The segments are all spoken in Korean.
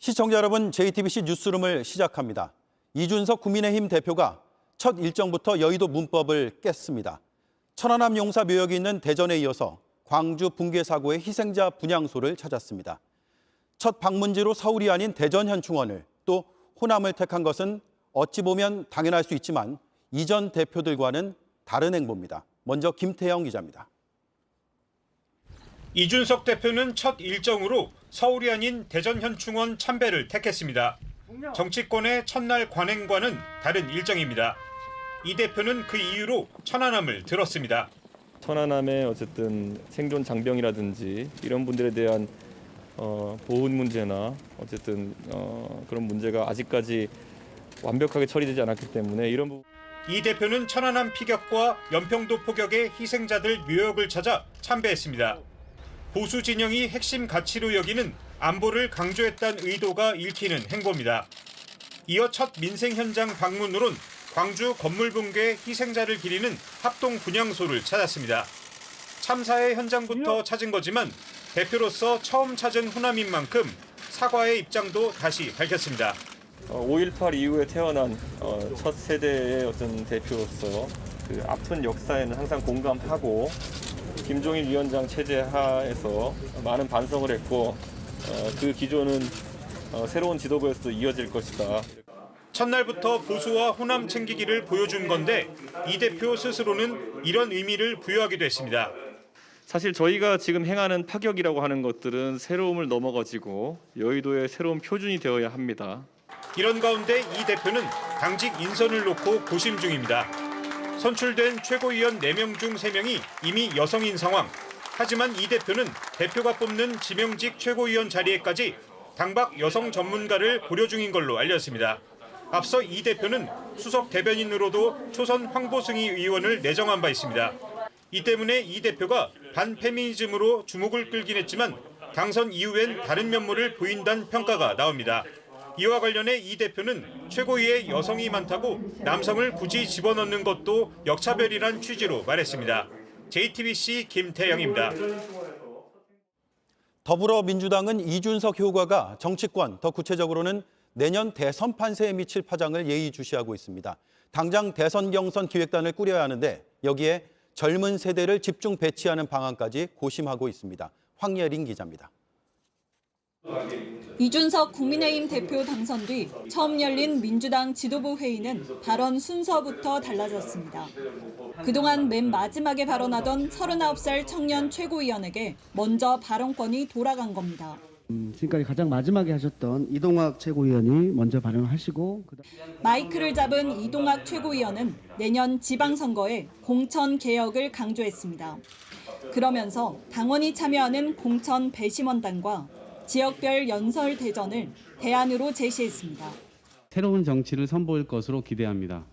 시청자 여러분, JTBC 뉴스룸을 시작합니다. 이준석 국민의힘 대표가 첫 일정부터 여의도 문법을 깼습니다. 천안함 용사 묘역이 있는 대전에 이어서 광주 붕괴 사고의 희생자 분향소를 찾았습니다. 첫 방문지로 서울이 아닌 대전 현충원을 또 호남을 택한 것은 어찌 보면 당연할 수 있지만 이전 대표들과는 다른 행보입니다. 먼저 김태영 기자입니다. 이준석 대표는 첫 일정으로 서울이 아닌 대전 현충원 참배를 택했습니다. 정치권의 첫날 관행과는 다른 일정입니다. 이 대표는 그 이유로 천안함을 들었습니다. 천안함의 어쨌든 생존 장병이라든지 이런 분들에 대한 보훈 문제나 어쨌든 그런 문제가 아직까지 완벽하게 처리되지 않았기 때문에 이런 부분. 이 대표는 천안함 피격과 연평도 포격의 희생자들 묘역을 찾아 참배했습니다. 보수 진영이 핵심 가치로 여기는 안보를 강조했다는 의도가 읽히는 행보입니다. 이어 첫 민생 현장 방문으론 광주 건물 붕괴 희생자를 기리는 합동 분향소를 찾았습니다. 참사의 현장부터 찾은 거지만 대표로서 처음 찾은 호남인 만큼 사과의 입장도 다시 밝혔습니다. 5.18 이후에 태어난 첫 세대의 어떤 대표로서 그 아픈 역사에는 항상 공감하고 김종인 위원장 체제 하에서 많은 반성을 했고 그 기조는 새로운 지도부에서도 이어질 것이다. 첫날부터 보수와 호남 챙기기를 보여준 건데 이 대표 스스로는 이런 의미를 부여하기도 했습니다. 사실 저희가 지금 행하는 파격이라고 하는 것들은 새로움을 넘어가지고 여의도의 새로운 표준이 되어야 합니다. 이런 가운데 이 대표는 당직 인선을 놓고 고심 중입니다. 선출된 최고위원 4명 중 3명이 이미 여성인 상황. 하지만 이 대표는 대표가 뽑는 지명직 최고위원 자리에까지 당박 여성 전문가를 고려 중인 걸로 알렸습니다. 앞서 이 대표는 수석 대변인으로도 초선 황보승희 의원을 내정한 바 있습니다. 이 때문에 이 대표가 반페미니즘으로 주목을 끌긴 했지만 당선 이후엔 다른 면모를 보인다는 평가가 나옵니다. 이와 관련해 이 대표는 최고위에 여성이 많다고 남성을 굳이 집어넣는 것도 역차별이란 취지로 말했습니다. JTBC 김태영입니다. 더불어민주당은 이준석 효과가 정치권, 더 구체적으로는 내년 대선 판세에 미칠 파장을 예의주시하고 있습니다. 당장 대선 경선 기획단을 꾸려야 하는데 여기에 젊은 세대를 집중 배치하는 방안까지 고심하고 있습니다. 황예린 기자입니다. 이준석 국민의힘 대표 당선 뒤 처음 열린 민주당 지도부 회의는 발언 순서부터 달라졌습니다. 그동안 맨 마지막에 발언하던 39살 청년 최고위원에게 먼저 발언권이 돌아간 겁니다. 지금까지 가장 마지막에 하셨던 이동학 최고위원이 먼저 발언을 하시고 마이크를 잡은 이동학 최고위원은 내년 지방선거에 공천 개혁을 강조했습니다. 그러면서 당원이 참여하는 공천 배심원단과 지역별 연설 대전을 대안으로 제시했습니다. 새로운 정치를 선보일 것으로 기대합니다.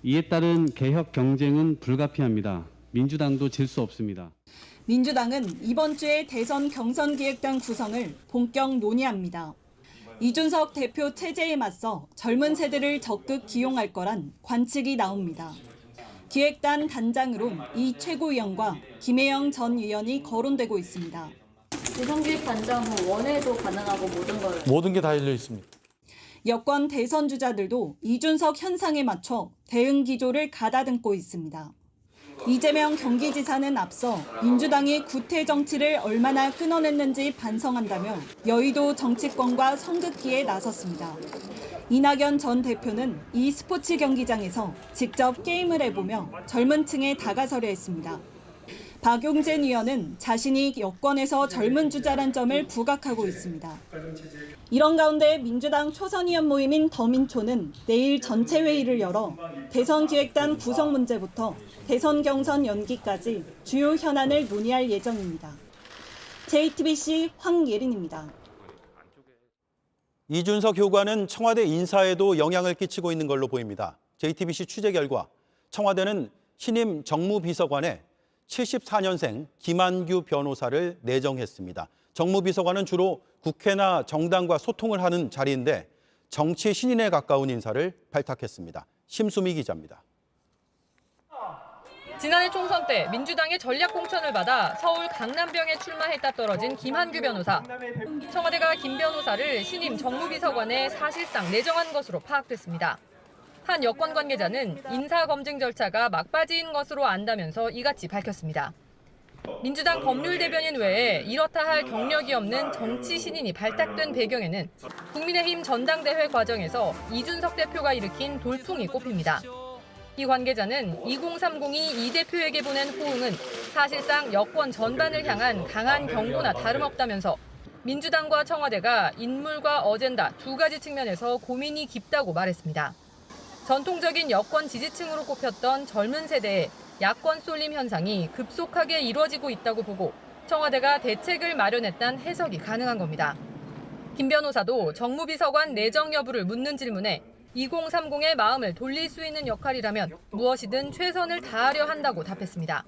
이에 따른 개혁 경쟁은 불가피합니다. 민주당도 질 수 없습니다. 민주당은 이번 주에 대선 경선기획단 구성을 본격 논의합니다. 이준석 대표 체제에 맞서 젊은 세대를 적극 기용할 거란 관측이 나옵니다. 기획단 단장으로 이 최고위원과 김혜영 전 의원이 거론되고 있습니다. 대선기획 단장은 원외도 가능하고 모든 게 다 열려 있습니다. 여권 대선 주자들도 이준석 현상에 맞춰 대응 기조를 가다듬고 있습니다. 이재명 경기지사는 앞서 민주당이 구태 정치를 얼마나 끊어냈는지 반성한다며 여의도 정치권과 성급기에 나섰습니다. 이낙연 전 대표는 이 스포츠 경기장에서 직접 게임을 해보며 젊은 층에 다가서려 했습니다. 박용진 의원은 자신이 여권에서 젊은 주자란 점을 부각하고 있습니다. 이런 가운데 민주당 초선의원 모임인 더민초는 내일 전체 회의를 열어 대선 기획단 구성 문제부터 대선 경선 연기까지 주요 현안을 논의할 예정입니다. JTBC 황예린입니다. 이준석 효과는 청와대 인사에도 영향을 끼치고 있는 걸로 보입니다. JTBC 취재 결과 청와대는 신임 정무비서관에 74년생 김한규 변호사를 내정했습니다. 정무비서관은 주로 국회나 정당과 소통을 하는 자리인데 정치 신인에 가까운 인사를 발탁했습니다. 심수미 기자입니다. 지난해 총선 때 민주당의 전략 공천을 받아 서울 강남병에 출마했다 떨어진 김한규 변호사. 청와대가 김 변호사를 신임 정무비서관에 사실상 내정한 것으로 파악됐습니다. 한 여권 관계자는 인사검증 절차가 막바지인 것으로 안다면서 이같이 밝혔습니다. 민주당 법률 대변인 외에 이렇다 할 경력이 없는 정치 신인이 발탁된 배경에는 국민의힘 전당대회 과정에서 이준석 대표가 일으킨 돌풍이 꼽힙니다. 이 관계자는 2030이 이 대표에게 보낸 호응은 사실상 여권 전반을 향한 강한 경고나 다름없다면서 민주당과 청와대가 인물과 어젠다 두 가지 측면에서 고민이 깊다고 말했습니다. 전통적인 여권 지지층으로 꼽혔던 젊은 세대의 야권 쏠림 현상이 급속하게 이루어지고 있다고 보고 청와대가 대책을 마련했다는 해석이 가능한 겁니다. 김 변호사도 정무비서관 내정 여부를 묻는 질문에 2030의 마음을 돌릴 수 있는 역할이라면 무엇이든 최선을 다하려 한다고 답했습니다.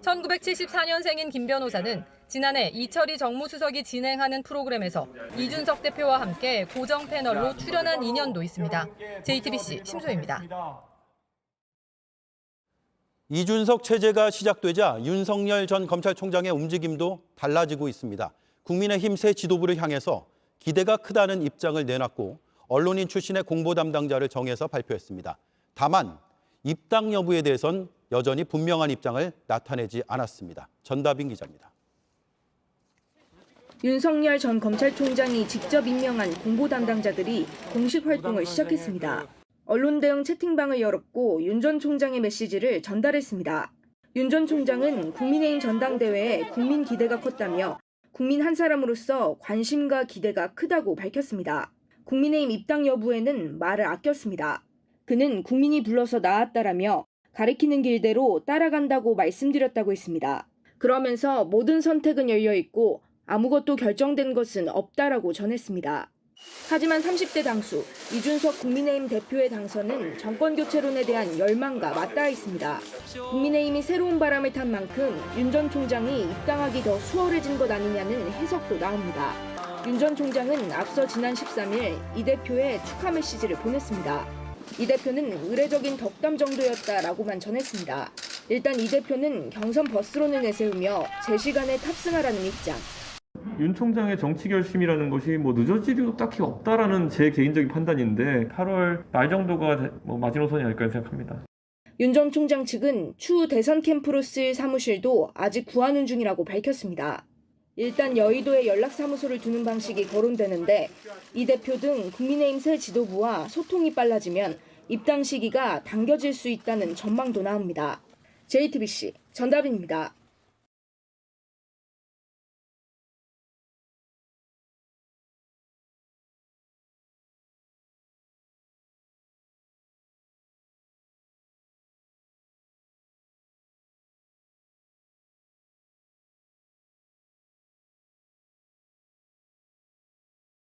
1974년생인 김 변호사는 지난해 이철희 정무수석이 진행하는 프로그램에서 이준석 대표와 함께 고정 패널로 출연한 인연도 있습니다. JTBC 심소희입니다. 이준석 체제가 시작되자 윤석열 전 검찰총장의 움직임도 달라지고 있습니다. 국민의힘 새 지도부를 향해서 기대가 크다는 입장을 내놨고 언론인 출신의 공보 담당자를 정해서 발표했습니다. 다만 입당 여부에 대해선 여전히 분명한 입장을 나타내지 않았습니다. 전다빈 기자입니다. 윤석열 전 검찰총장이 직접 임명한 공보 담당자들이 공식 활동을 시작했습니다. 언론 대응 채팅방을 열었고 윤 전 총장의 메시지를 전달했습니다. 윤 전 총장은 국민의힘 전당대회에 국민 기대가 컸다며 국민 한 사람으로서 관심과 기대가 크다고 밝혔습니다. 국민의힘 입당 여부에는 말을 아꼈습니다. 그는 국민이 불러서 나왔다라며 가리키는 길대로 따라간다고 말씀드렸다고 했습니다. 그러면서 모든 선택은 열려있고 아무것도 결정된 것은 없다라고 전했습니다. 하지만 30대 당수 이준석 국민의힘 대표의 당선은 정권교체론에 대한 열망과 맞닿아 있습니다. 국민의힘이 새로운 바람을 탄 만큼 윤 전 총장이 입당하기 더 수월해진 것 아니냐는 해석도 나옵니다. 윤 전 총장은 앞서 지난 13일 이 대표에 축하 메시지를 보냈습니다. 이 대표는 의례적인 덕담 정도였다라고만 전했습니다. 일단 이 대표는 경선 버스론을 내세우며 제 시간에 탑승하라는 입장. 윤 총장의 정치 결심이라는 것이 늦어질 이유도 딱히 없다라는 제 개인적인 판단인데 8월 말 정도가 마지노선이 아닐까 생각합니다. 윤 전 총장 측은 추후 대선 캠프로 쓰일 사무실도 아직 구하는 중이라고 밝혔습니다. 일단 여의도에 연락사무소를 두는 방식이 거론되는데 이 대표 등 국민의힘 새 지도부와 소통이 빨라지면 입당 시기가 당겨질 수 있다는 전망도 나옵니다. JTBC 전다빈입니다.